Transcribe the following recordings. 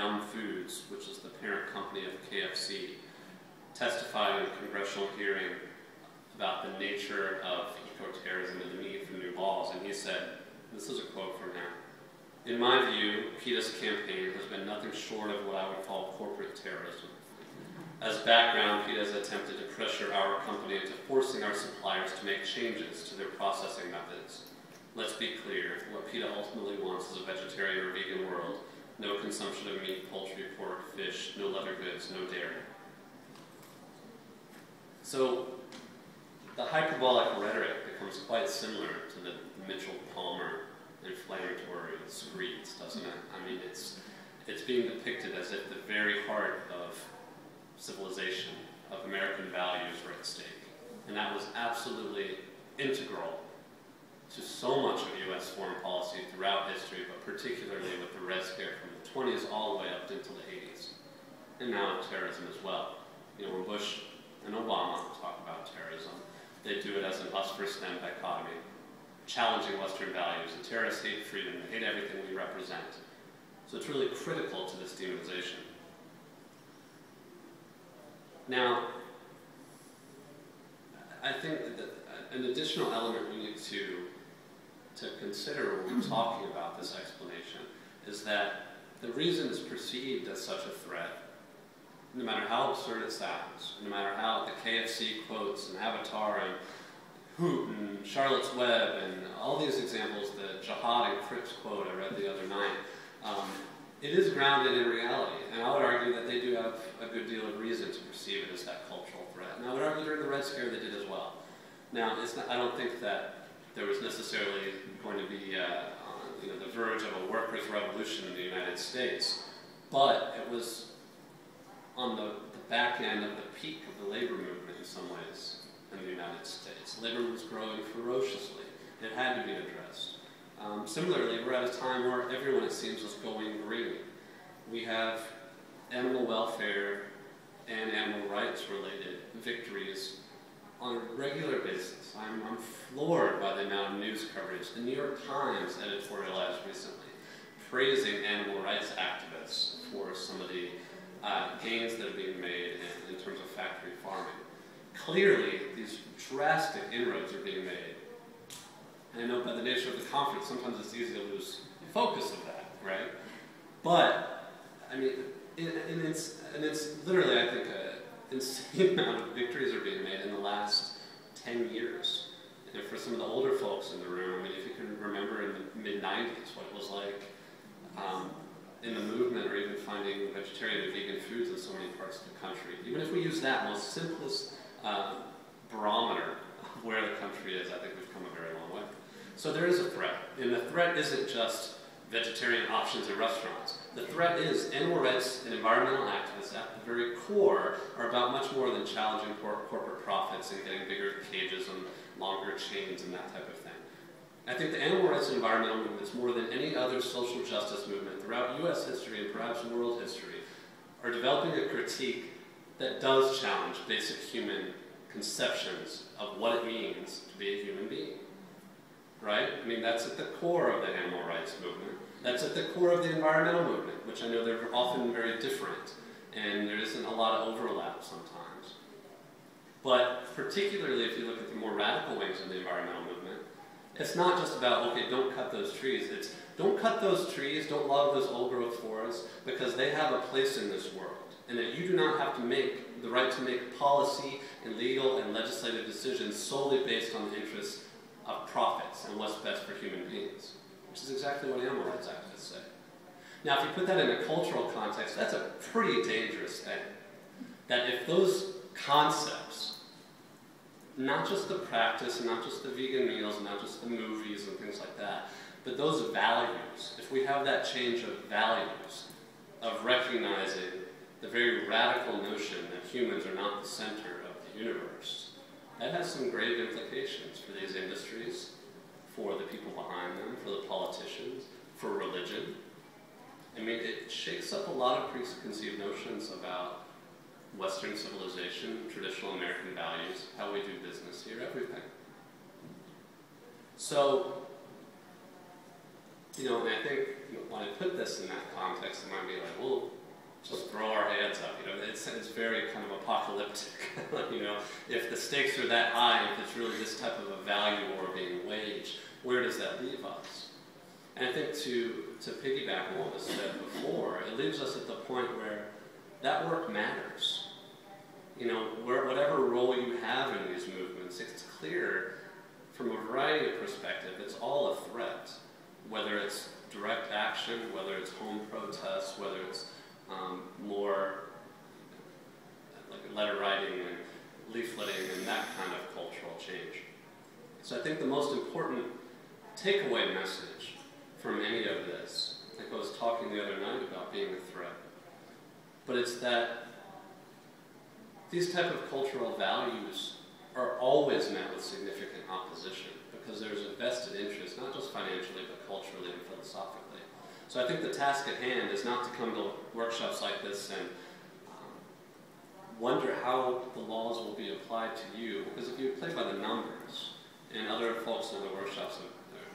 Yum Foods, which is the parent company of KFC, testified in a congressional hearing about the nature of eco-terrorism and the need for new laws, and he said, this is a quote from him, "In my view, PETA's campaign has been nothing short of what I would call corporate terrorism. As background, PETA has attempted to pressure our company into forcing our suppliers to make changes to their processing methods. Let's be clear, what PETA ultimately wants is a vegetarian or vegan world. No consumption of meat, poultry, pork, fish, no leather goods, no dairy." So, the hyperbolic rhetoric becomes quite similar to the Mitchell-Palmer inflammatory screeds, doesn't it? I mean, it's being depicted as if the very heart of civilization, of American values were at stake. And that was absolutely integral to so much of U.S. foreign policy throughout history, but particularly with the Red Scare from the 20s all the way up into the 80s. And now with terrorism as well. You know, when Bush and Obama talk about terrorism, they do it as an us versus them dichotomy, challenging Western values. The terrorists hate freedom, they hate everything we represent. So it's really critical to this demonization. Now, I think that an additional element we need to consider when we're talking about this explanation is that the reason it's perceived as such a threat, no matter how absurd it sounds, no matter how the KFC quotes and Avatar and Hoot and Charlotte's Web and all these examples, the Jihad and Crips quote I read the other night, it is grounded in reality. And I would argue that they do have a good deal of reason to perceive it as that cultural threat. And I would argue during the Red Scare they did as well. Now, I don't think that there was necessarily going to be on the verge of a workers' revolution in the United States, but it was on the back end of the peak of the labor movement in some ways in the United States. Labor was growing ferociously. It had to be addressed. Similarly, we're at a time where everyone, it seems, is going green. We have animal welfare and animal rights related victories on a regular basis. I'm floored by the amount of news coverage. The New York Times editorialized recently, praising animal rights activists for some of the gains that are being made in terms of factory farming. Clearly, these drastic inroads are being made. And I know by the nature of the conference, sometimes it's easy to lose focus of that, right? But, I mean, and it's literally, I think, an insane amount of victories are being made in the last 10 years. And for some of the older folks in the room, I mean, if you can remember in the mid-90s what it was like in the movement, or even finding vegetarian and vegan foods in so many parts of the country. Even if we use that most simplest barometer of where the country is, I think we've come a very long way. So there is a threat, and the threat isn't just vegetarian options in restaurants. The threat is animal rights and environmental activists at the very core are about much more than challenging corporate profits and getting bigger cages and longer chains and that type of thing. I think the animal rights and environmental movements, more than any other social justice movement throughout U.S. history and perhaps world history, are developing a critique that does challenge basic human conceptions of what it means to be a human being. Right? I mean, that's at the core of the animal rights movement. That's at the core of the environmental movement, which I know they're often very different, and there isn't a lot of overlap sometimes. But particularly if you look at the more radical wings of the environmental movement, it's not just about, okay, don't cut those trees. It's, don't cut those trees, don't log those old-growth forests, because they have a place in this world, and that you do not have to make the right to make policy and legal and legislative decisions solely based on the interests of profits and what's best for human beings, which is exactly what animal rights activists say. Now, if you put that in a cultural context, that's a pretty dangerous thing. That if those concepts, not just the practice, and not just the vegan meals, and not just the movies and things like that, but those values, if we have that change of values, of recognizing the very radical notion that humans are not the center of the universe, that has some grave implications for these industries, for the people behind them, for the politicians, for religion. I mean, it shakes up a lot of preconceived notions about Western civilization, traditional American values, how we do business here, everything. So, You know, and I think when I put this in that context, it might be like, well, just throw our hands up. You know, it's very kind of apocalyptic. You know, if the stakes are that high, if it's really this type of a value war being waged, where does that leave us? And I think to piggyback on what was said before, it leaves us at the point where that work matters. You know, whatever role you have in these movements, it's clear from a variety of perspectives, it's all a threat. Whether it's direct action, whether it's home protests, whether it's more like letter writing and leafleting and that kind of cultural change. So I think the most important takeaway message from any of this, like I was talking the other night about being a threat, but it's that these type of cultural values are always met with significant opposition because there's a vested interest, not just financially, but culturally and philosophically. So I think the task at hand is not to come to workshops like this and wonder how the laws will be applied to you, because if you play by the numbers, and other folks in the workshops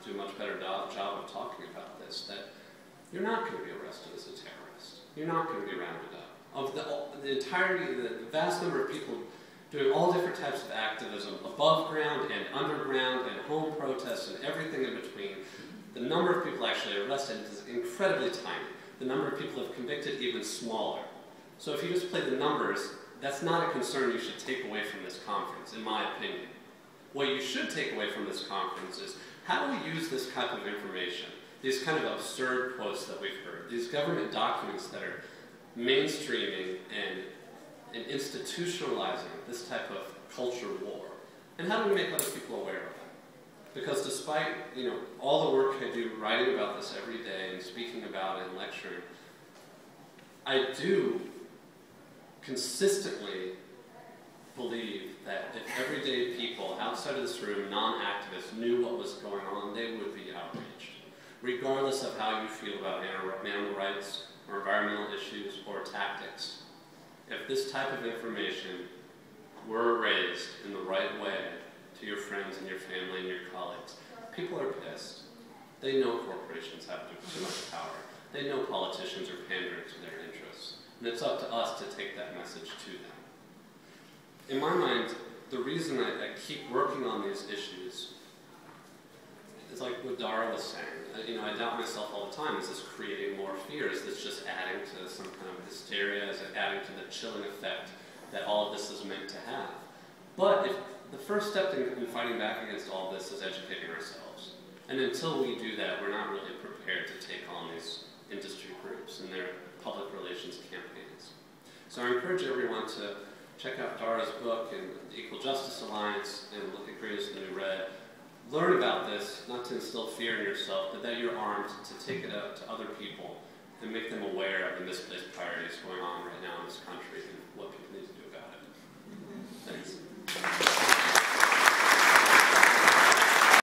do a much better job of talking about this, that you're not going to be arrested as a terrorist. You're not going to be rounded up. Of the entirety, the vast number of people doing all different types of activism, above ground and underground and home protests and everything in between, the number of people actually arrested is incredibly tiny. The number of people have convicted even smaller. So if you just play the numbers, that's not a concern you should take away from this conference, in my opinion. What you should take away from this conference is how do we use this type of information, these kind of absurd quotes that we've heard, these government documents that are mainstreaming and institutionalizing this type of culture war, and how do we make other people aware of it? Because despite, you know, all the work I do writing about this every day and speaking about it and lecturing, I do consistently believe that if everyday people outside of this room, non-activists, knew what was going on, they would be outraged. Regardless of how you feel about animal rights or environmental issues or tactics, if this type of information were raised in the right way to your friends and your family and your colleagues, people are pissed. They know corporations have too much power. They know politicians are pandering to their interests. And it's up to us to take that message to them. In my mind, the reason I keep working on these issues is like what Dara was saying. You know, I doubt myself all the time. Is this creating more fear? Is this just adding to some kind of hysteria? Is it adding to the chilling effect that all of this is meant to have? But if the first step in fighting back against all this is educating ourselves. And until we do that, we're not really prepared to take on these industry groups and their public relations campaigns. So I encourage everyone to check out Dara's book and the Equal Justice Alliance and look at Green is the New Red. Learn about this, not to instill fear in yourself, but that you're armed to take it up to other people and make them aware of the misplaced priorities going on right now in this country and